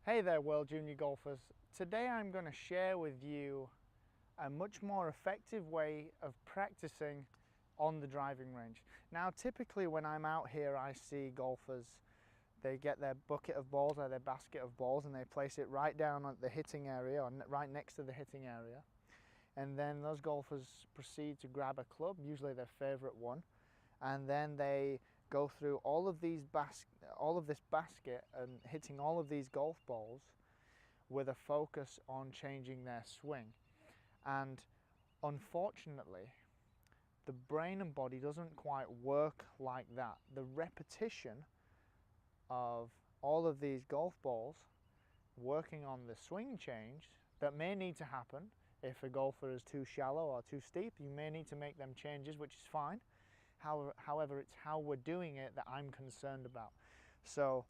Hey there, World Junior Golfers. Today I'm going to share with you a much more effective way of practicing on the driving range. Now, typically when I'm out here, I see golfers, they get their bucket of balls or their basket of balls and they place it right down at the hitting area or right next to the hitting area. And then those golfers proceed to grab a club, usually their favorite one, and then they go through all of this basket and hitting all of these golf balls with a focus on changing their swing. And unfortunately, the brain and body doesn't quite work like that. The repetition of all of these golf balls working on the swing change that may need to happen. If a golfer is too shallow or too steep, you may need to make them changes, which is fine. However, it's how we're doing it that I'm concerned about. So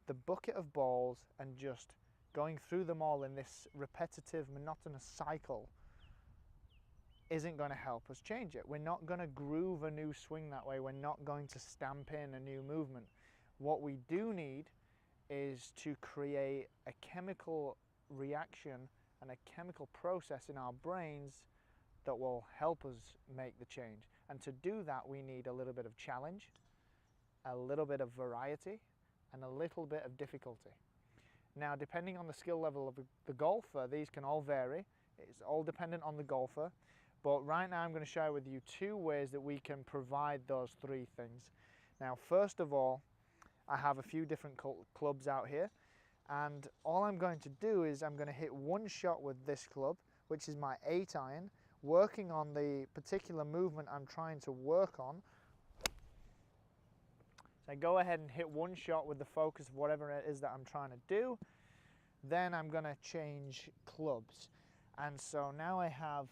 the bucket of balls and just going through them all in this repetitive, monotonous cycle isn't going to help us change it. We're not going to groove a new swing that way. We're not going to stamp in a new movement. What we do need is to create a chemical reaction and a chemical process in our brains that will help us make the change. And to do that, we need a little bit of challenge, a little bit of variety, and a little bit of difficulty. Now, depending on the skill level of the golfer, these can all vary. It's all dependent on the golfer. But right now I'm going to share with you two ways that we can provide those three things. Now, first of all, I have a few different clubs out here. And all I'm going to do is I'm going to hit one shot with this club, which is my 8-iron, working on the particular movement I'm trying to work on. So I go ahead and hit one shot with the focus of whatever it is that I'm trying to do. Then I'm going to change clubs. And so now I have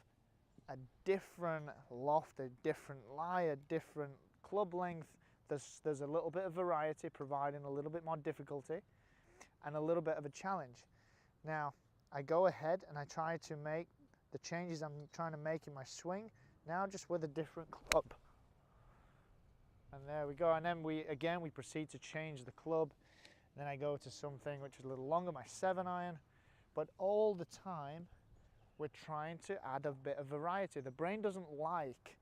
a different loft, a different lie, a different club length. There's a little bit of variety, providing a little bit more difficulty and a little bit of a challenge. Now, I go ahead and I try to make the changes I'm trying to make in my swing, now just with a different club. And there we go. And then we proceed to change the club. Then I go to something which is a little longer, my 7-iron. But all the time, we're trying to add a bit of variety. The brain doesn't like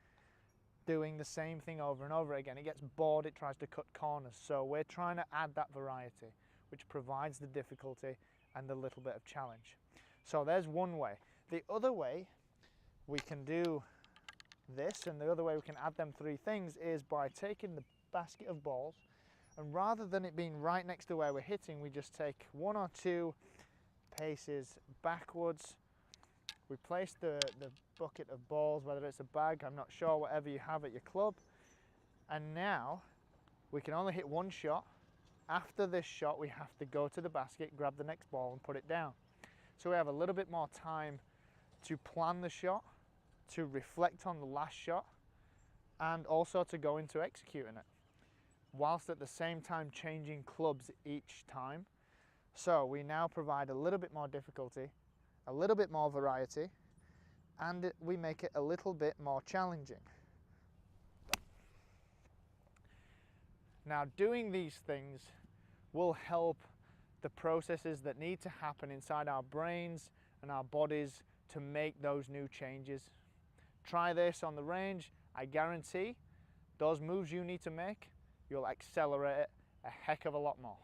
doing the same thing over and over again. It gets bored, it tries to cut corners. So we're trying to add that variety, which provides the difficulty and the little bit of challenge. So there's one way. The other way we can do this, and the other way we can add them three things, is by taking the basket of balls, and rather than it being right next to where we're hitting, we just take 1 or 2 paces backwards. We place the bucket of balls, whether it's a bag, I'm not sure, whatever you have at your club, and now we can only hit one shot. After this shot, we have to go to the basket, grab the next ball and put it down. So we have a little bit more time to plan the shot, to reflect on the last shot, and also to go into executing it, whilst at the same time changing clubs each time. So we now provide a little bit more difficulty, a little bit more variety, and we make it a little bit more challenging. Now, doing these things will help the processes that need to happen inside our brains and our bodies to make those new changes. Try this on the range. I guarantee those moves you need to make, you'll accelerate it a heck of a lot more.